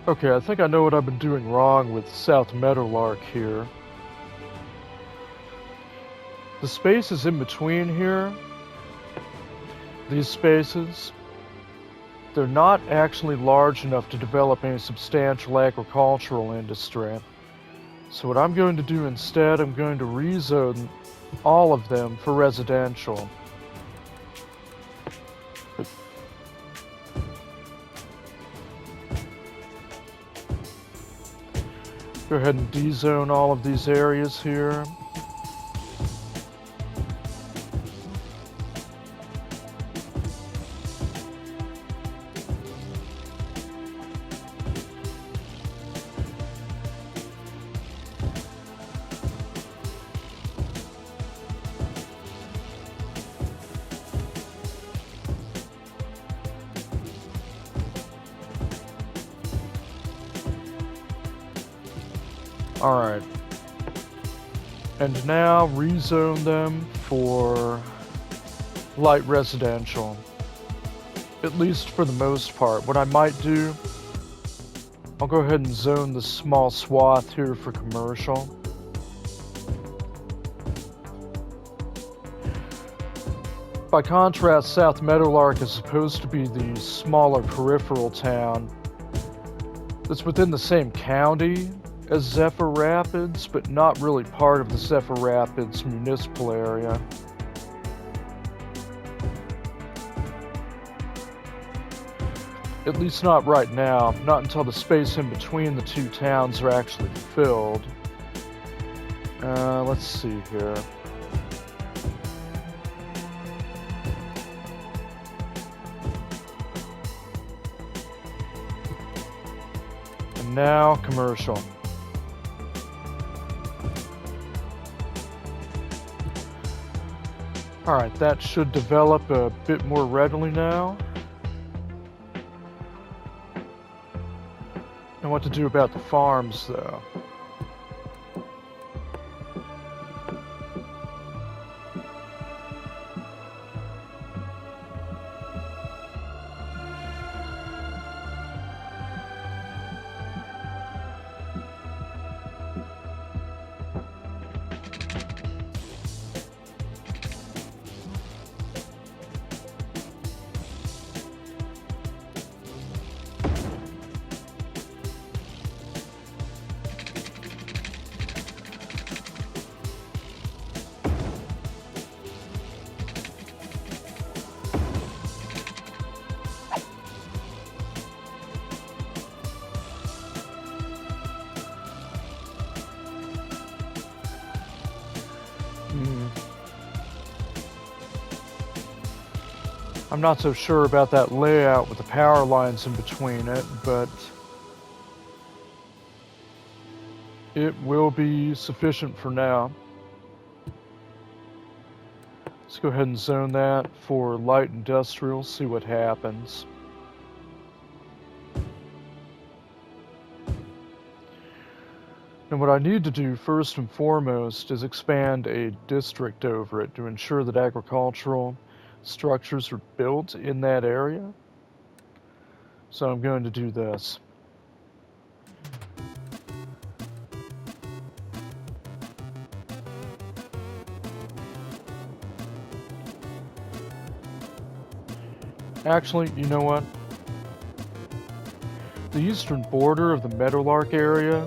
Okay, I think I know what I've been doing wrong with South Meadowlark here. The spaces in between here, these spaces, they're not actually large enough to develop any substantial agricultural industry. So what I'm going to do instead, I'm going to rezone all of them for residential. Go ahead and dezone all of these areas here. Alright. And now rezone them for light residential. At least for the most part. What I might do, I'll go ahead and zone this small swath here for commercial. By contrast, South Meadowlark is supposed to be the smaller peripheral town that's within the same county as Zephyr Rapids, but not really part of the Zephyr Rapids municipal area. At least not right now, not until the space in between the two towns are actually filled. Let's see here. And now, commercial. Alright, that should develop a bit more readily now. And what to do about the farms, though. I'm not so sure about that layout with the power lines in between it, but it will be sufficient for now. Let's go ahead and zone that for light industrial, see what happens. And what I need to do first and foremost is expand a district over it to ensure that agricultural structures are built in that area. So I'm going to do this. Actually, you know what? The eastern border of the Meadowlark area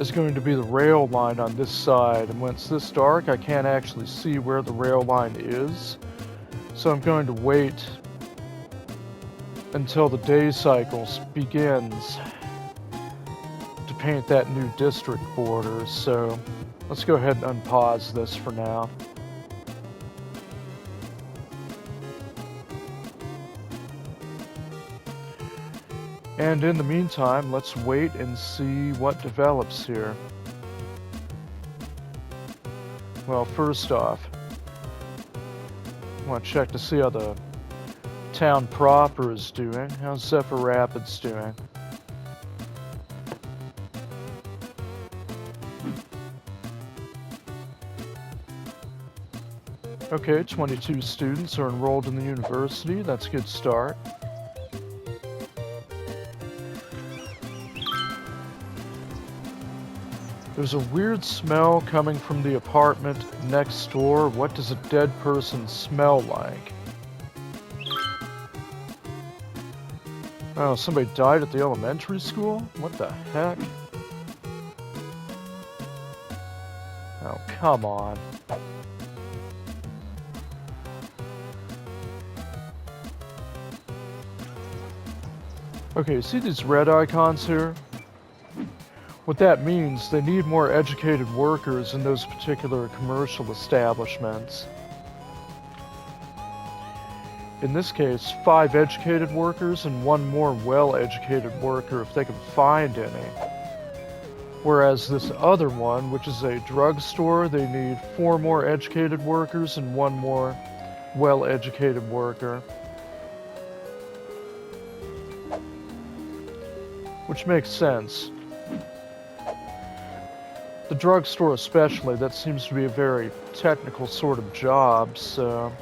is going to be the rail line on this side, and when it's this dark, I can't actually see where the rail line is. So I'm going to wait until the day cycle begins to paint that new district border. So let's go ahead and unpause this for now. And in the meantime, let's wait and see what develops here. Well, first off, I want to check to see how the town proper is doing. How's Zephyr Rapids doing? Okay, 22 students are enrolled in the university. That's a good start. There's a weird smell coming from the apartment next door. What does a dead person smell like? Oh, somebody died at the elementary school? What the heck? Oh, come on. Okay, see these red icons here? What that means, they need more educated workers in those particular commercial establishments. In this case, 5 educated workers and 1 more well-educated worker if they can find any. Whereas this other one, which is a drugstore, they need 4 more educated workers and 1 more well-educated worker. Which makes sense. The drugstore especially, that seems to be a very technical sort of job, so...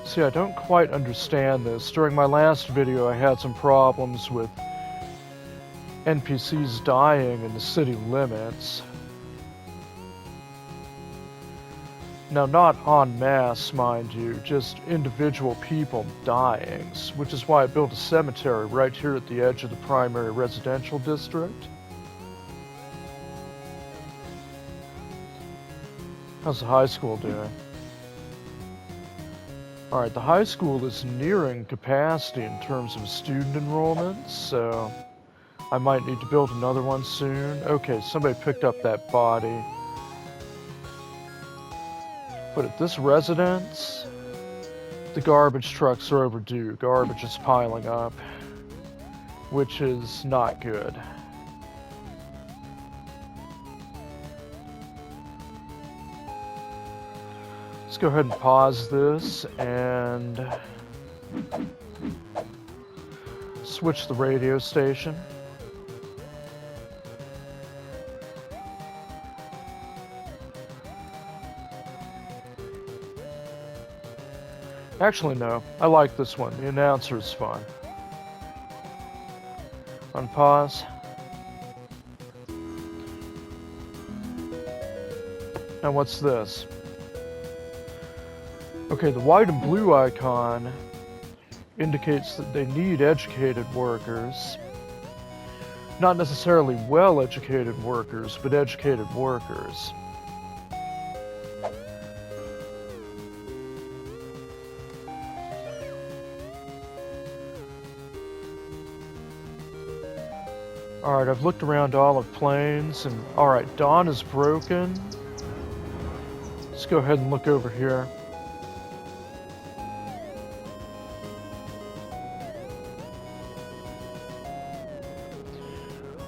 See, I don't quite understand this. During my last video, I had some problems with NPCs dying in the city limits. Now, not en masse, mind you, just individual people dying, which is why I built a cemetery right here at the edge of the primary residential district. How's the high school doing? Alright, the high school is nearing capacity in terms of student enrollment, so I might need to build another one soon. Okay, somebody picked up that body. But at this residence, the garbage trucks are overdue. Garbage is piling up, which is not good. Let's go ahead and pause this and switch the radio station. Actually, no. I like this one. The announcer's fun. Unpause. Now what's this? Okay, the white and blue icon indicates that they need educated workers. Not necessarily well-educated workers, but educated workers. Alright, I've looked around Olive Plains, and alright, dawn is broken. Let's go ahead and look over here.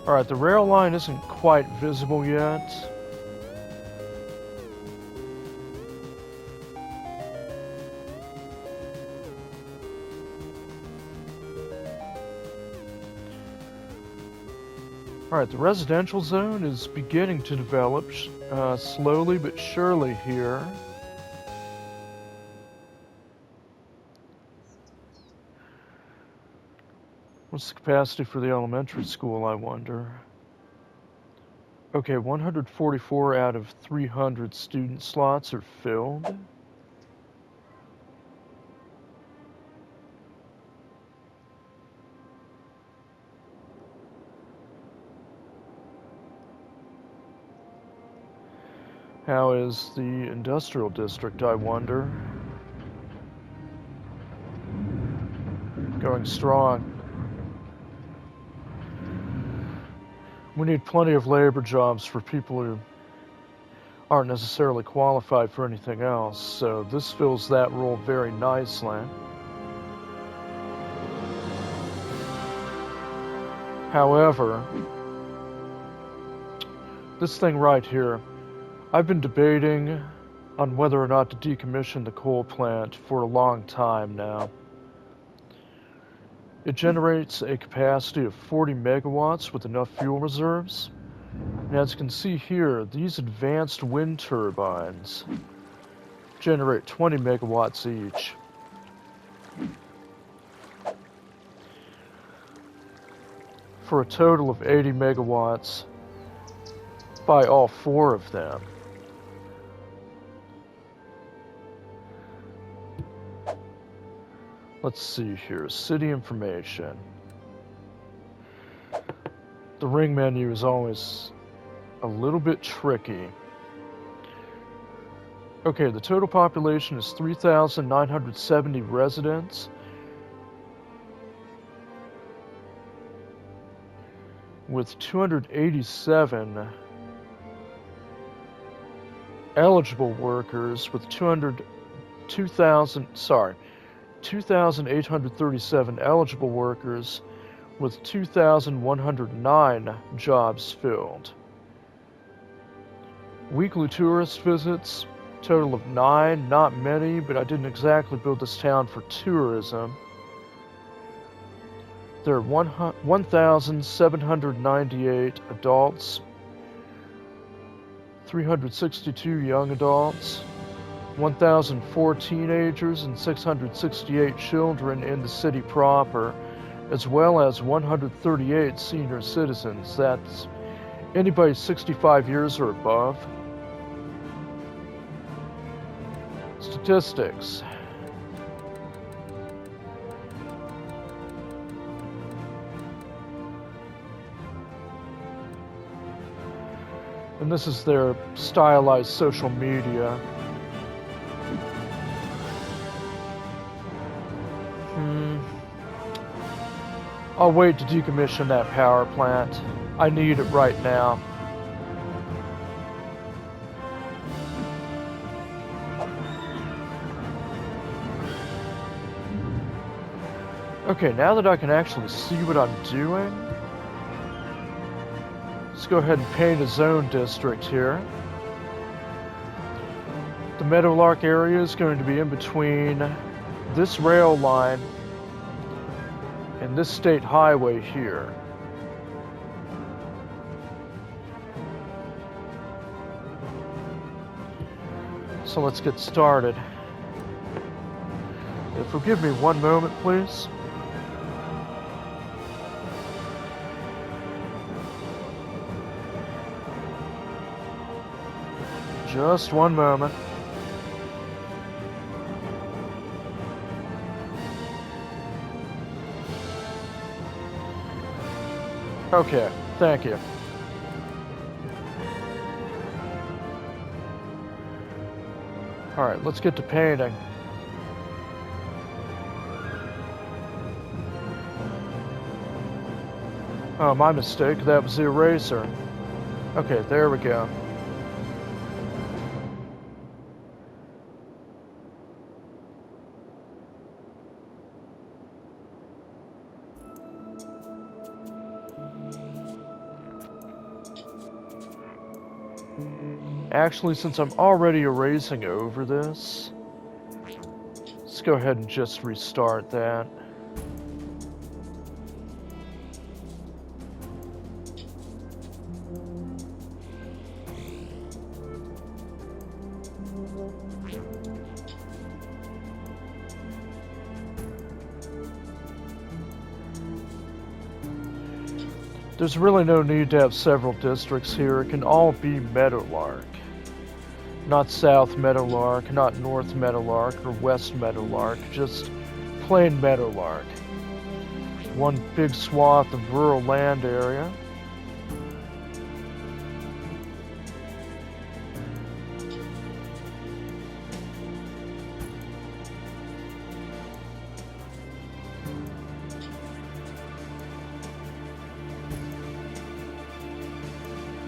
Alright, the rail line isn't quite visible yet. Alright, the residential zone is beginning to develop slowly but surely here. What's the capacity for the elementary school, I wonder? Okay, 144 out of 300 student slots are filled. How is the industrial district, I wonder? Going strong. We need plenty of labor jobs for people who aren't necessarily qualified for anything else, so this fills that role very nicely. However, this thing right here, I've been debating on whether or not to decommission the coal plant for a long time now. It generates a capacity of 40 megawatts with enough fuel reserves. And as you can see here, these advanced wind turbines generate 20 megawatts each. for a total of 80 megawatts by all 4 of them. Let's see here, city information. The ring menu is always a little bit tricky. Okay, the total population is 3,970 residents, with 287 eligible workers, with 2,837 eligible workers, with 2,109 jobs filled. Weekly tourist visits, total of 9, not many, but I didn't exactly build this town for tourism. There are 1,798 adults, 362 young adults, 1,004 teenagers, and 668 children in the city proper, as well as 138 senior citizens. That's anybody 65 years or above. Statistics. And this is their stylized social media. I'll wait to decommission that power plant. I need it right now. Okay, now that I can actually see what I'm doing, let's go ahead and paint a zone district here. The Meadowlark area is going to be in between this rail line and this state highway here. So let's get started. Forgive me one moment, please. Just one moment. Okay, thank you. Alright, let's get to painting. Oh, my mistake. That was the eraser. Okay, there we go. Actually, since I'm already erasing over this, let's go ahead and just restart that. There's really no need to have several districts here. It can all be Meadowlark. Not South Meadowlark, not North Meadowlark, or West Meadowlark, just plain Meadowlark. One big swath of rural land area.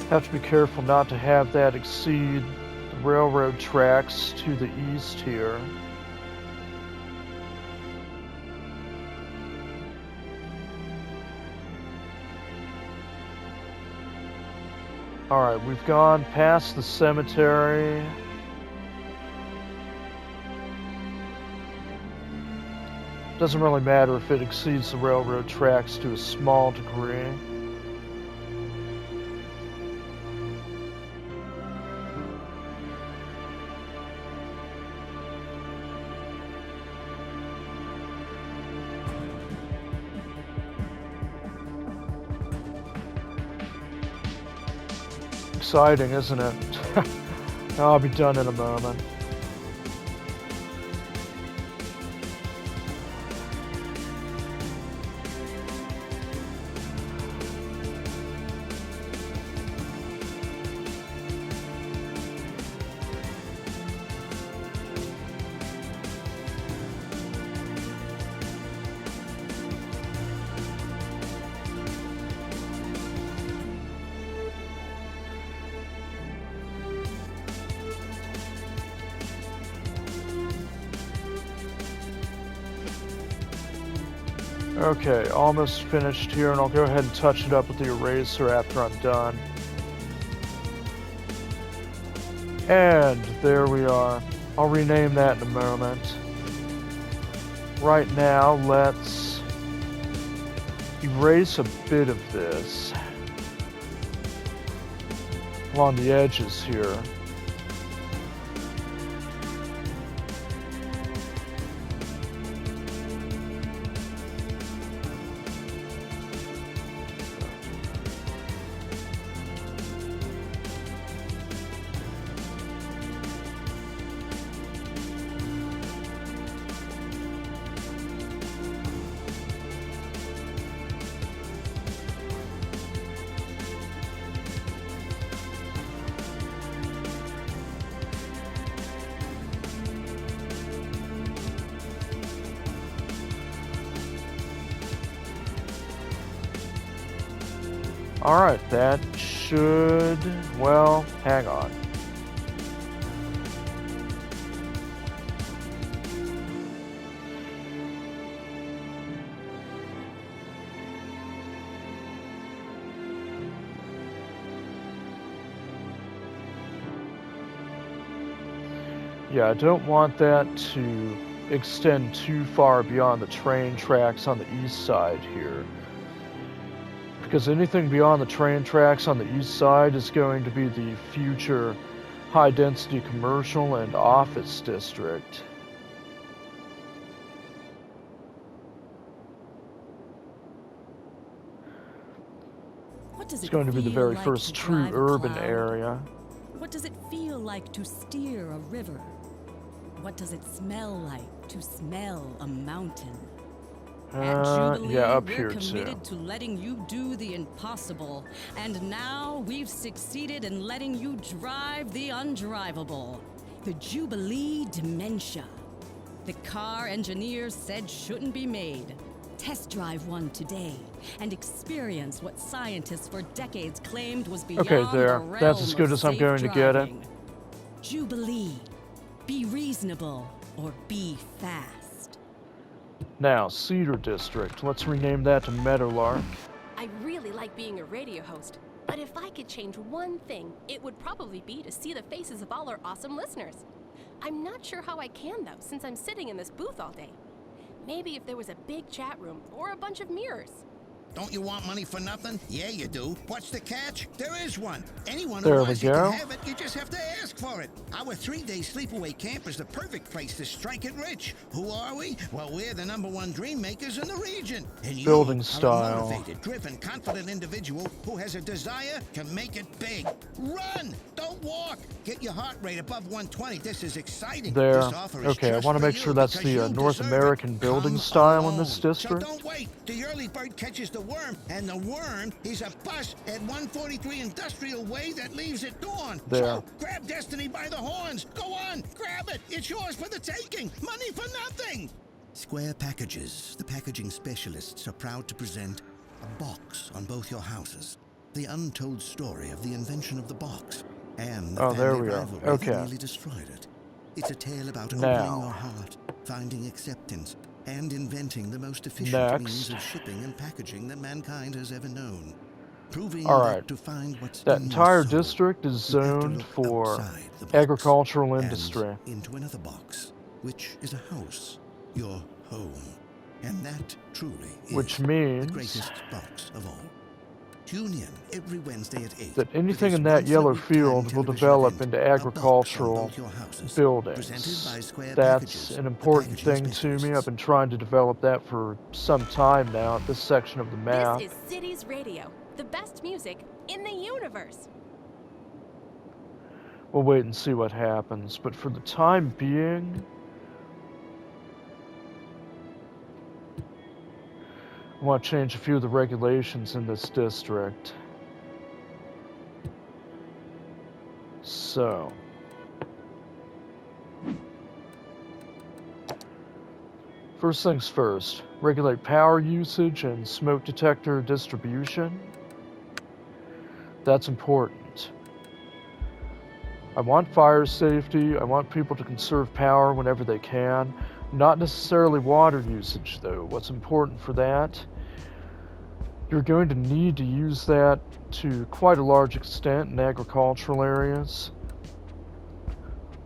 Have to be careful not to have that exceed the railroad tracks to the east here. Alright, we've gone past the cemetery. Doesn't really matter if it exceeds the railroad tracks to a small degree. exciting, isn't it? I'll be done in a moment. Okay, almost finished here, and I'll go ahead and touch it up with the eraser after I'm done. And there we are. I'll rename that in a moment. Right now, let's erase a bit of this along the edges here. Alright, that should... well, hang on. Yeah, I don't want that to extend too far beyond the train tracks on the east side here. Because anything beyond the train tracks on the east side is going to be the future high-density commercial and office district. It's going to be the very first true urban area. What does it feel like to steer a river? What does it smell like to smell a mountain? At Jubilee, yeah, up we're here committed too. to letting you do the impossible, and now we've succeeded in letting you drive the undrivable. The Jubilee Dementia. The car engineers said shouldn't be made. Test drive one today and experience what scientists for decades claimed was beyond Okay, there. the realm That's as good of as I'm safe going to get it. driving. Jubilee. Be reasonable or be fast. Now, Cedar District. Let's rename that to Meadowlark. I really like being a radio host, but if I could change one thing, it would probably be to see the faces of all our awesome listeners. I'm not sure how I can, though, since I'm sitting in this booth all day. Maybe if there was a big chat room or a bunch of mirrors. Don't you want money for nothing? Yeah, you do. What's the catch? There is one. Anyone There who we wants it go. can have it. You just have to ask for it. Our 3-day sleepaway camp is the perfect place to strike it rich. Who are we? Well, we're the #1 dream makers in the region. And you Building are style. a motivated, driven, confident individual who has a desire to make it big. Run! Don't walk! Get your heart rate above 120. This is exciting. There. This offer is Okay, I just want to for make you sure that's because the you North deserve American it. building Come style in on. this district. So don't wait. The early bird catches the worm, and the worm is a bus at 143 Industrial Way that leaves at dawn. There. So grab destiny by the horns. Go on, grab it. It's yours for the taking. Money for nothing. Square Packages, the packaging specialists, are proud to present a box on both your houses. The untold story of the invention of the box and the There family we are. rivalry Okay. that nearly destroyed it. It's a tale about Now. opening your heart, finding acceptance, and inventing the most efficient Next. means of shipping and packaging that mankind has ever known. Proving All that right. to find what's That in your entire soul, district is you have to zoned look for outside the box agricultural and industry. into another box, which is a house, your home. And that truly is Which the means greatest box of all. Tune in every Wednesday at 8. that anything for in this that yellow once-a-week field time will television develop event, into A Box on agricultural Both Your Houses, buildings. presented by Square That's Packages, an the important packaging thing to me. I've specialists. been trying to develop that for some time now at this section of the map. This is Cities Radio, the best music in the universe. We'll wait and see what happens. But for the time being, I want to change a few of the regulations in this district. So, first things first, regulate power usage and smoke detector distribution. That's important. I want fire safety. I want people to conserve power whenever they can. Not necessarily water usage, though. What's important for that? You're going to need to use that to quite a large extent in agricultural areas.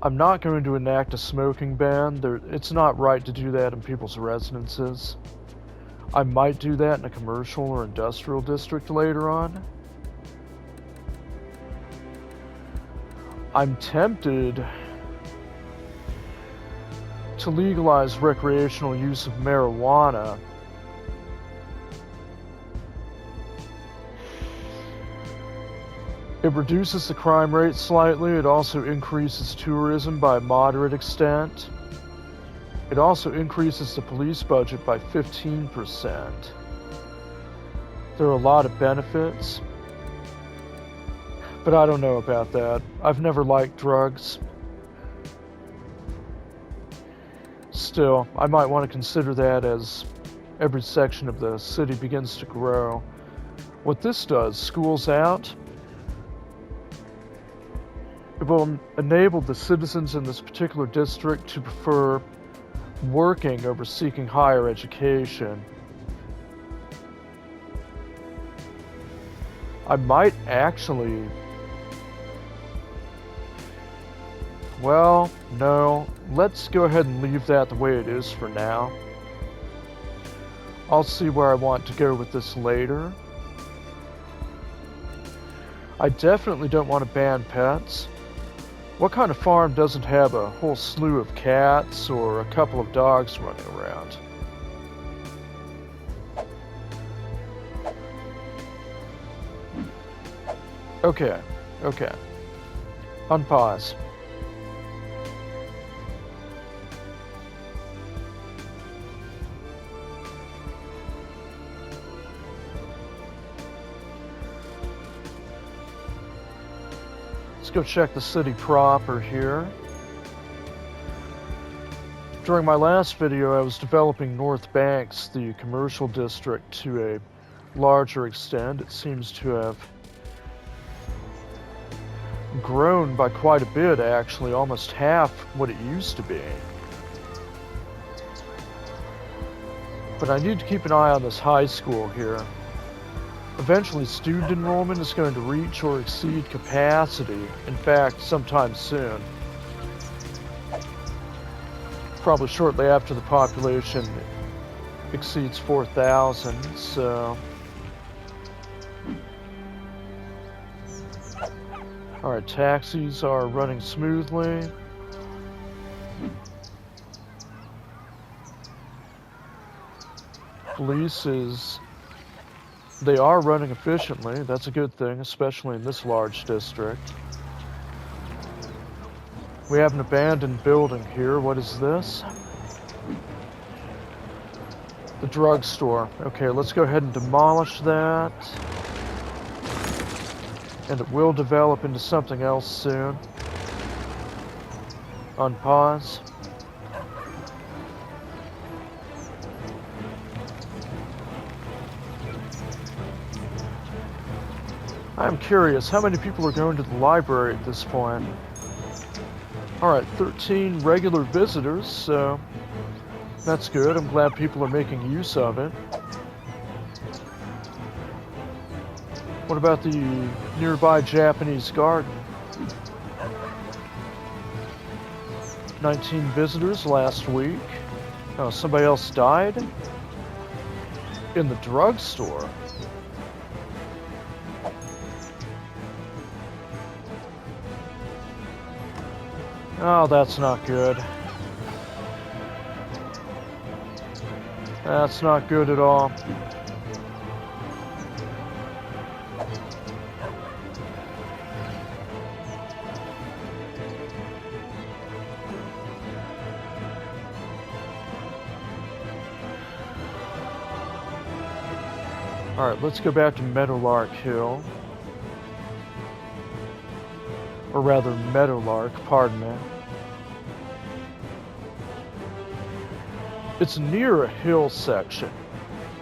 I'm not going to enact a smoking ban. It's not right to do that in people's residences. I might do that in a commercial or industrial district later on. I'm tempted to legalize recreational use of marijuana. It reduces the crime rate slightly. It also increases tourism by a moderate extent. It also increases the police budget by 15%. There are a lot of benefits, but I don't know about that. I've never liked drugs. Still, I might want to consider that as every section of the city begins to grow. What this does, schools out, it will enable the citizens in this particular district to prefer working over seeking higher education. I might actually... Well, no. Let's go ahead and leave that the way it is for now. I'll see where I want to go with this later. I definitely don't want to ban pets. What kind of farm doesn't have a whole slew of cats or a couple of dogs running around? Okay. Unpause. Let's go check the city proper here. During my last video, I was developing North Banks, the commercial district, to a larger extent. It seems to have grown by quite a bit, actually, almost half what it used to be. But I need to keep an eye on this high school here. Eventually, student enrollment is going to reach or exceed capacity. In fact, sometime soon. Probably shortly after the population exceeds 4,000, so... Alright, taxis are running smoothly. Police is... They are running efficiently. That's a good thing, especially in this large district. We have an abandoned building here. What is this? The drugstore. Okay, let's go ahead and demolish that. And it will develop into something else soon. Unpause. I'm curious, how many people are going to the library at this point? Alright, 13 regular visitors, so that's good. I'm glad people are making use of it. What about the nearby Japanese garden? 19 visitors last week. Oh, somebody else died? In the drugstore. Oh, that's not good. That's not good at all. Alright, let's go back to Meadowlark Hill. Or rather, Meadowlark, pardon me. It's near a hill section,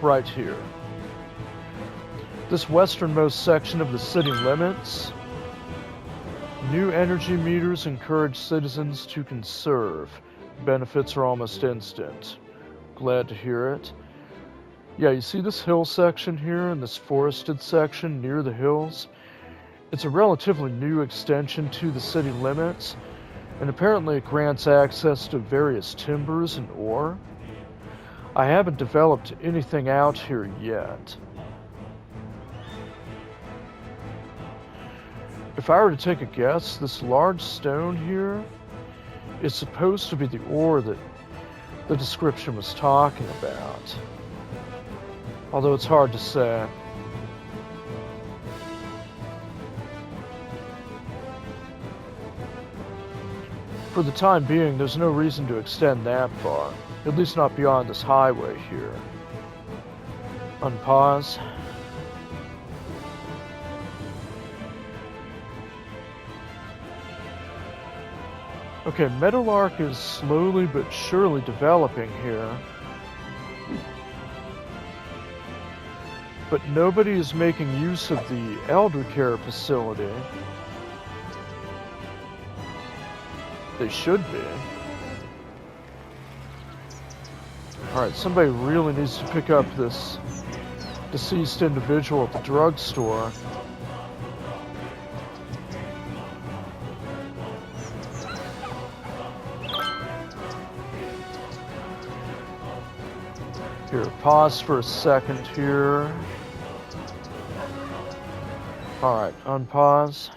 right here. This westernmost section of the city limits. New energy meters encourage citizens to conserve. Benefits are almost instant. Glad to hear it. Yeah, you see this hill section here and this forested section near the hills? It's a relatively new extension to the city limits, and apparently it grants access to various timbers and ore. I haven't developed anything out here yet. If I were to take a guess, this large stone here is supposed to be the ore that the description was talking about. Although it's hard to say. For the time being, there's no reason to extend that far. At least not beyond this highway here. Unpause. Okay, Meadowlark is slowly but surely developing here. But nobody is making use of the elder care facility. They should be. Alright, somebody really needs to pick up this deceased individual at the drugstore. Here, pause for a second here. Alright, unpause.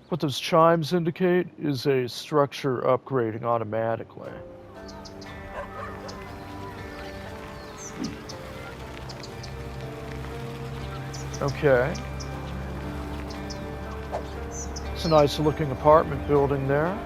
What those chimes indicate is a structure upgrading automatically. Okay. It's a nice looking apartment building there.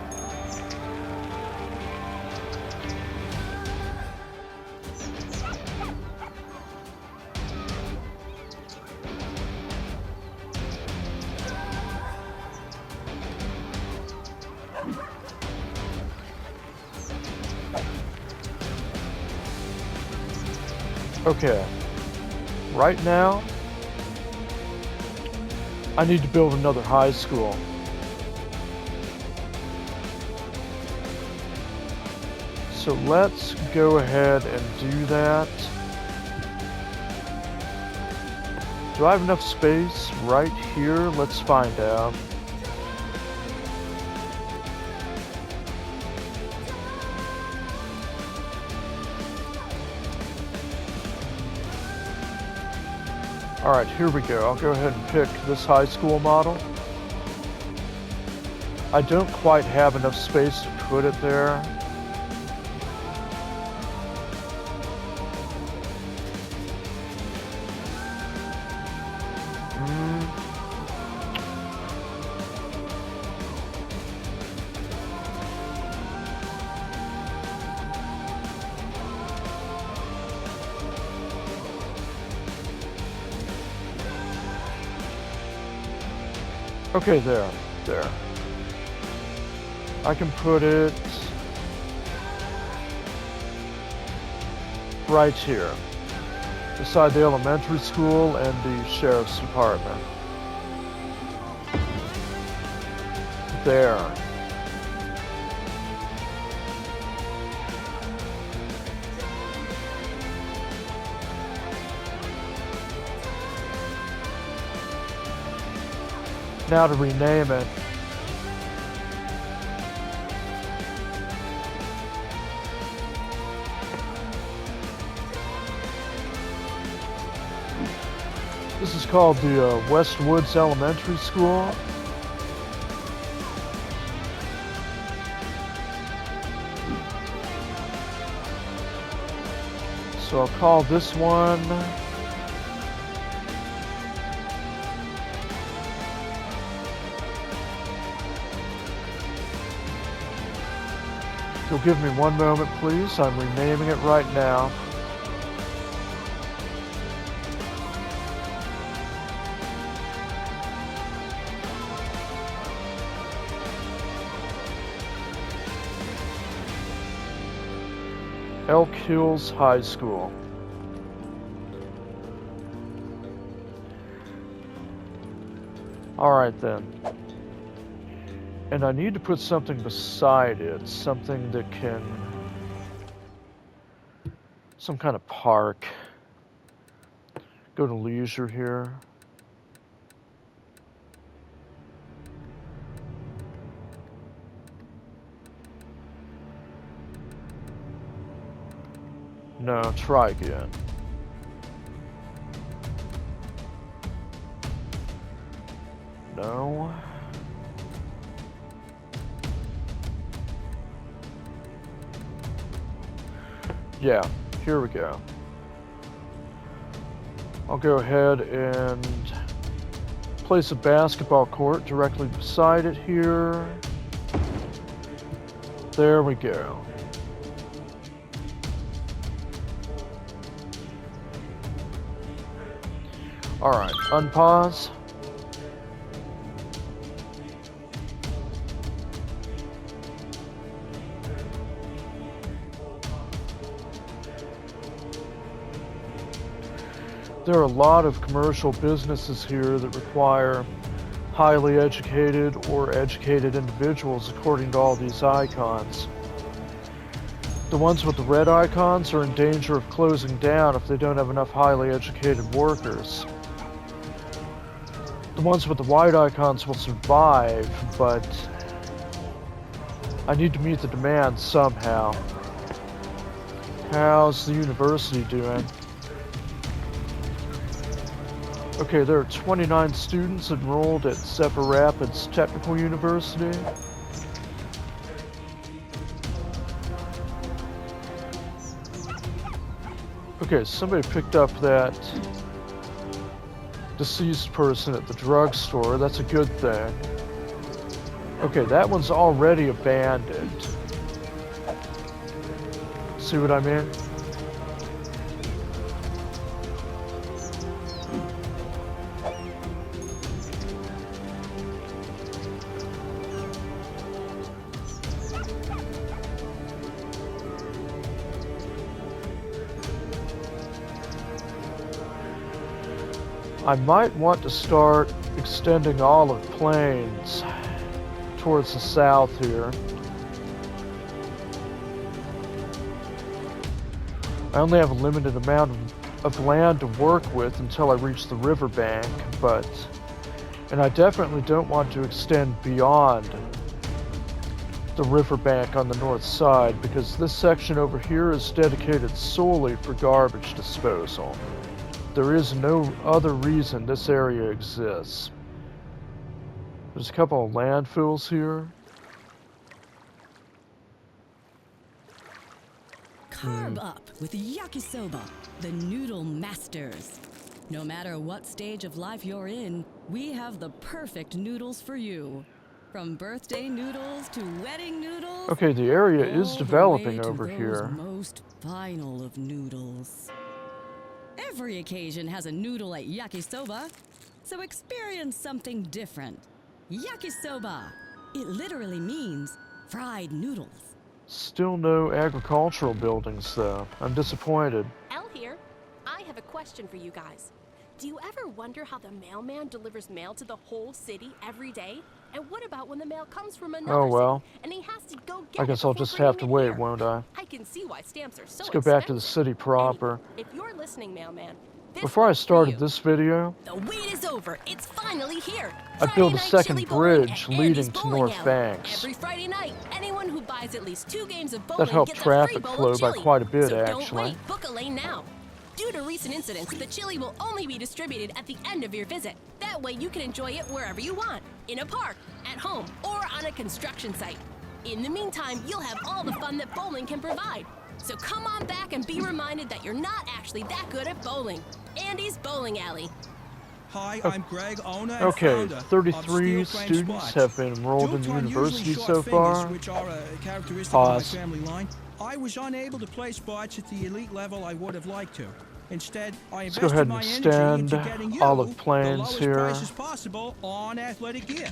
Okay, right now, I need to build another high school. So let's go ahead and do that. Do I have enough space right here? Let's find out. Alright, here we go. I'll go ahead and pick this high school model. I don't quite have enough space to put it there. Okay, there. I can put it right here, beside the elementary school and the sheriff's department. There. Now to rename it. This is called the West Woods Elementary School. So I'll call this one If you'll give me one moment, please. I'm renaming it right now. Elk Hills High School. Alright then. And I need to put something beside it. Something that can... some kind of park. Go to leisure here. No, try again. No. Yeah, here we go. I'll go ahead and place a basketball court directly beside it here. There we go. Alright, unpause. There are a lot of commercial businesses here that require highly educated or educated individuals according to all these icons. The ones with the red icons are in danger of closing down if they don't have enough highly educated workers. The ones with the white icons will survive, but I need to meet the demand somehow. How's the university doing? Okay, there are 29 students enrolled at Zephyr Rapids Technical University. Okay, somebody picked up that deceased person at the drugstore. That's a good thing. Okay, that one's already abandoned. See what I mean? I might want to start extending Olive Plains towards the south here. I only have a limited amount of land to work with until I reach the riverbank, and I definitely don't want to extend beyond the riverbank on the north side because this section over here is dedicated solely for garbage disposal. There is no other reason this area exists. There's a couple of landfills here. Carb up with yakisoba, the noodle masters. No matter what stage of life you're in, we have the perfect noodles for you. From birthday noodles to wedding noodles. Okay, the area is all developing the way over to here. those most final of noodles. Every occasion has a noodle at yakisoba, so experience something different. Yakisoba. It literally means fried noodles. Still no agricultural buildings, though. I'm disappointed. Elle here. I have a question for you guys. Do you ever wonder how the mailman delivers mail to the whole city every day? And what about when the mail comes from another well. city and he has to go get I it guess I'll before just have to bringing it wait, here? won't I? I can see why stamps are so Let's go back to the expensive. city proper. Anyway, if you're listening, mailman, this Before I one's for started you. this video, The wait is over. It's finally here. I built a Friday night second chili bowling bridge at leading Andy's to Bowling North Alley. Banks. Every Friday night, anyone who buys at least 2 games of bowling That helped gets a free traffic bowl flow of by chili. quite a bit, so actually. Don't wait. Book a lane now. Due to recent incidents, the chili will only be distributed at the end of your visit. That way you can enjoy it wherever you want. In a park, at home, or on a construction site. In the meantime, you'll have all the fun that bowling can provide. So come on back and be reminded that you're not actually that good at bowling. Andy's Bowling Alley. Hi, I'm Greg, owner and okay, founder of 33 Steel Frame students Spots. have been enrolled Due in the to university unusually short so fingers, far. which are a characteristic Pause. of my family line, I was unable to play spots at the elite level I would have liked to. Instead, I Let's go invested ahead and my energy into extend getting you Olive the Plains lowest here. prices possible on athletic gear.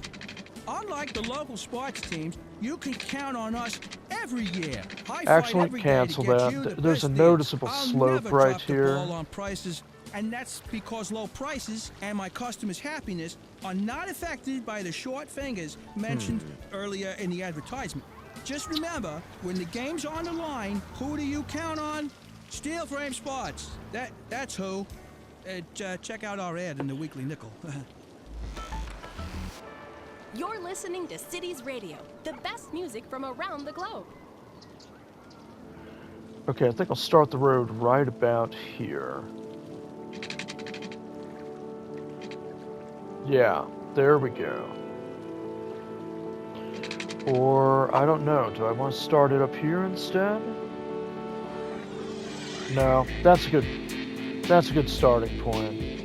Unlike the local sports teams, you can count on us every year. I fight Actually, every day cancel to get that. you the There's a best noticeable deals. slope I'll never right drop the here. ball on prices, and that's because low prices and my customers' happiness are not affected by the short fingers mentioned earlier in the advertisement. Just remember, when the game's on the line, who do you count on? Steel Frame Spots. That's who. Check out our ad in the Weekly Nickel. You're listening to Cities Radio, the best music from around the globe. Okay, I think I'll start the road right about here. Yeah, there we go. Or, I don't know, do I want to start it up here instead? No, that's a good starting point.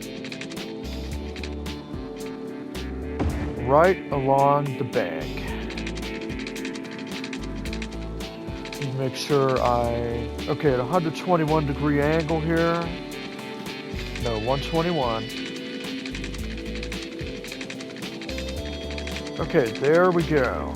Right along the bank. Make sure okay, at 121 degree angle here. No, 121. Okay, there we go.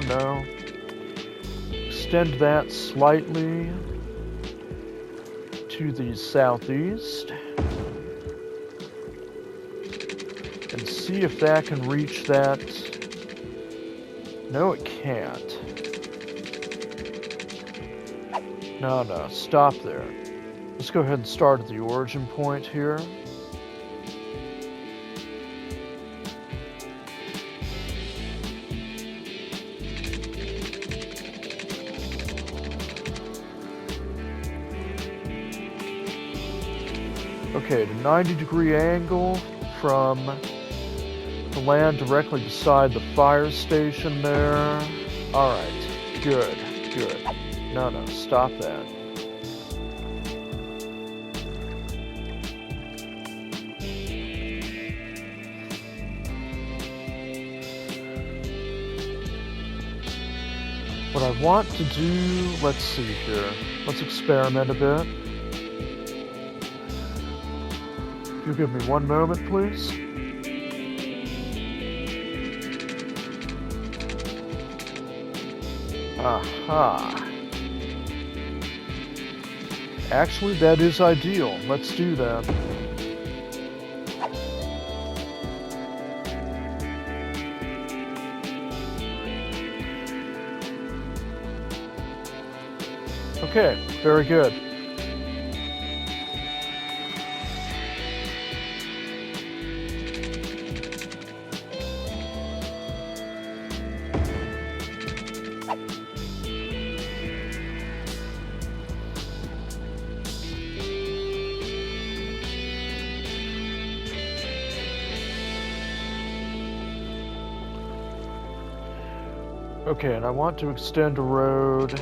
No. Extend that slightly to the southeast. And see if that can reach that. No, it can't. No, stop there. Let's go ahead and start at the origin point here. Okay, at a 90-degree angle from the land directly beside the fire station there. Alright, good. No, stop that. What I want to do, let's see here. Let's experiment a bit. If you'll give me one moment, please. Aha. Actually, that is ideal. Let's do that. Okay, very good. Okay, and I want to extend a road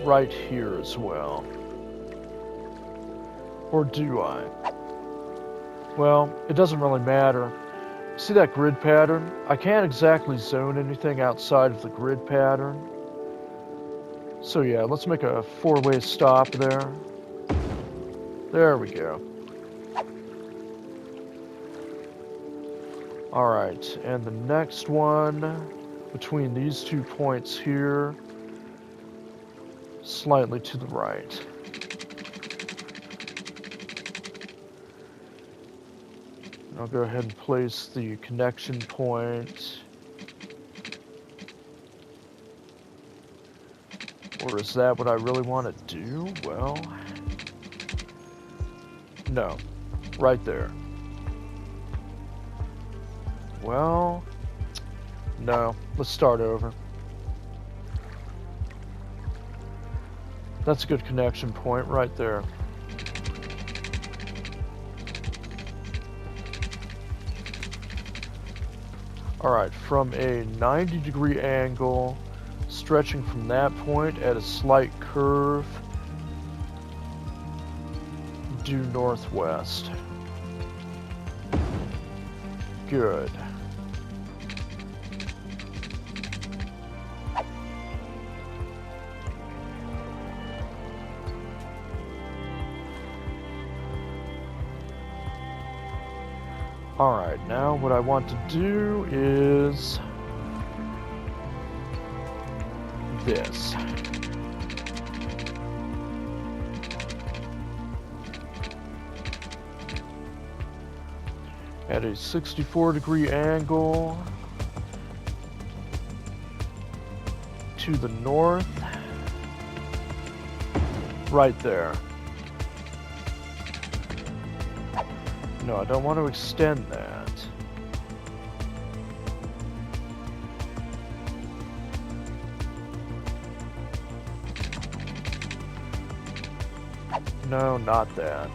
right here as well. Or do I? Well, it doesn't really matter. See that grid pattern? I can't exactly zone anything outside of the grid pattern. So yeah, let's make a four-way stop there. There we go. Alright, and the next one between these 2 points here, slightly to the right. I'll go ahead and place the connection point. Or is that what I really want to do? Well, no, right there. Well, no, let's start over. That's a good connection point right there. Alright, from a 90-degree angle, stretching from that point at a slight curve, due northwest. Good. Alright, now what I want to do is this. At a 64-degree angle to the north, right there. No, I don't want to extend that. No, not that.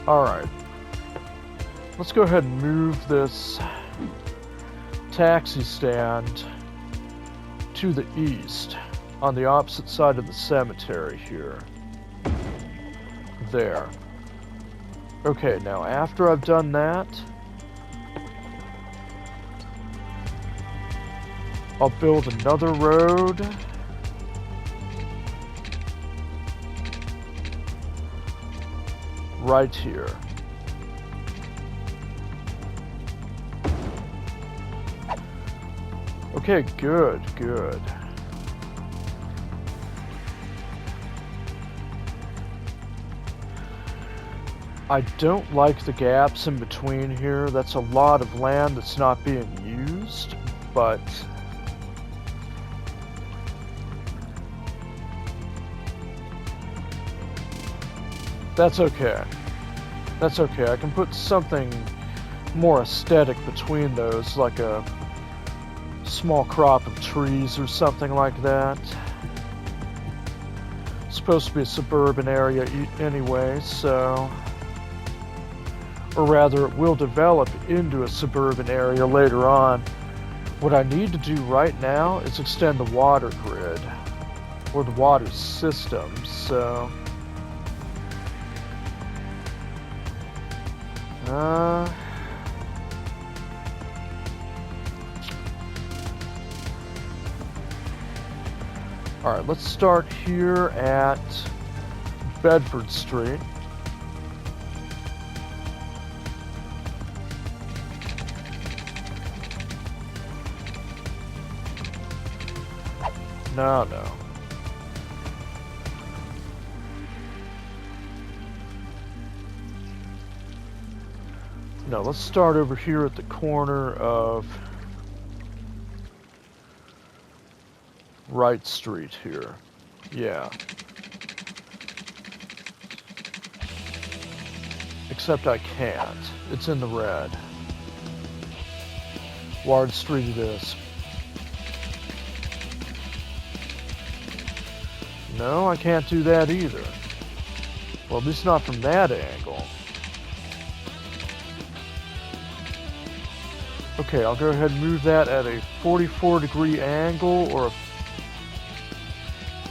Alright. Let's go ahead and move this taxi stand to the east on the opposite side of the cemetery here. There. Okay, now after I've done that, I'll build another road right here. Okay, good, good. I don't like the gaps in between here. That's a lot of land that's not being used, but that's okay. That's okay. I can put something more aesthetic between those, like a small crop of trees or something like that. It's supposed to be a suburban area anyway, so... Or rather, it will develop into a suburban area later on. What I need to do right now is extend the water grid, or the water system, so... Alright, let's start here at Bedford Street. No. No, let's start over here at the corner of Wright Street here. Yeah. Except I can't. It's in the red. Ward Street it is. No, I can't do that either. Well, at least not from that angle. Okay, I'll go ahead and move that at a 44-degree angle, or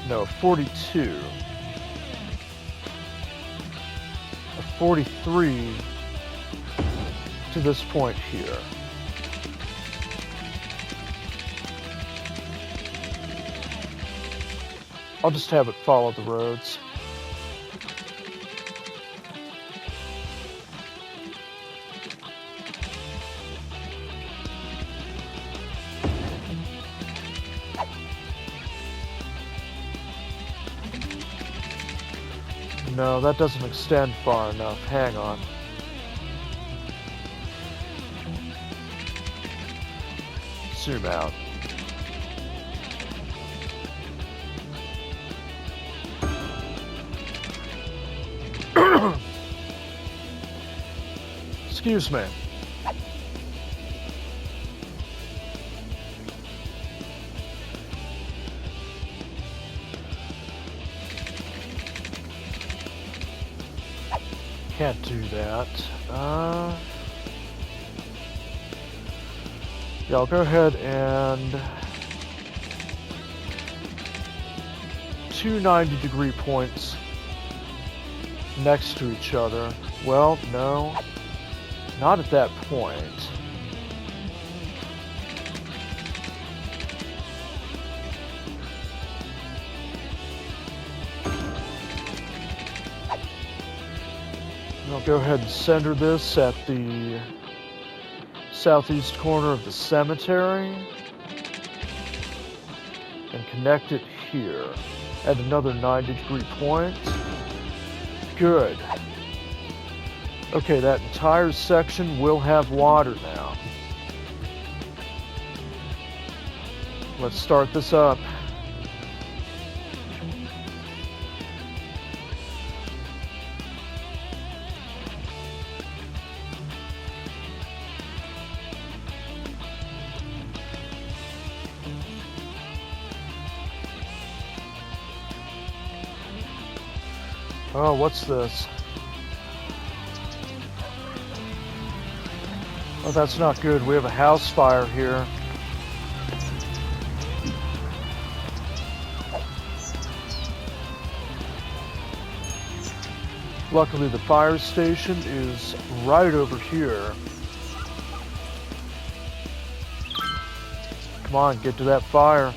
no, 42. A 43 to this point here. I'll just have it follow the roads. No, that doesn't extend far enough. Hang on. Zoom out. Excuse me. Can't do that. Yeah, I'll go ahead and two 90-degree points next to each other. Well, no, not at that point. Go ahead and center this at the southeast corner of the cemetery. And connect it here at another 90-degree point. Good. Okay, that entire section will have water now. Let's start this up. Oh, what's this? Oh, that's not good. We have a house fire here. Luckily, the fire station is right over here. Come on, get to that fire.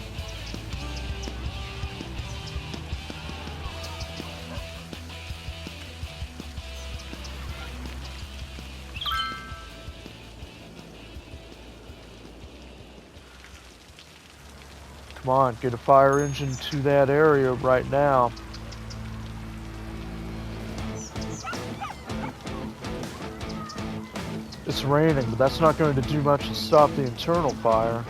Come on, get a fire engine to that area right now. It's raining, but that's not going to do much to stop the internal fire.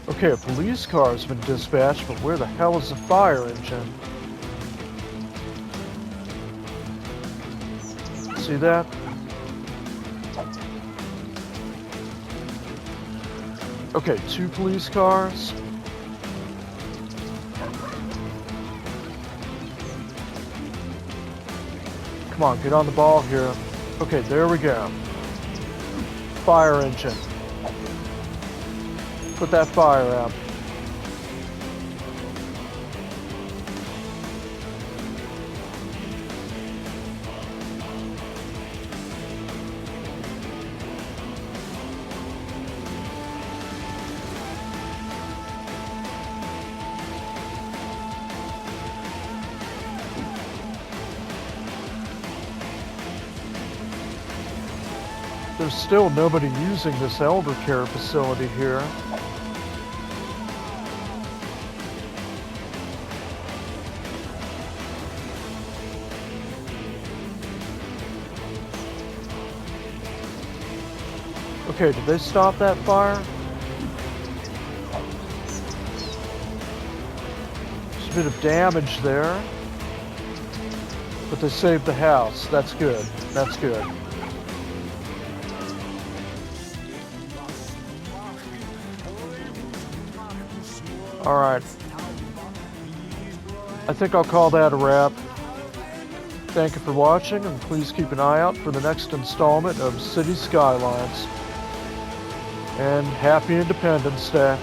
Okay, a police car has been dispatched, but where the hell is the fire engine? See that? Okay, 2 police cars. Come on, get on the ball here. Okay, there we go. Fire engine. Put that fire out. There's still nobody using this elder care facility here. Okay, did they stop that fire? There's a bit of damage there. But they saved the house. That's good. That's good. Alright. I think I'll call that a wrap. Thank you for watching, and please keep an eye out for the next installment of City Skylines. And happy Independence Day.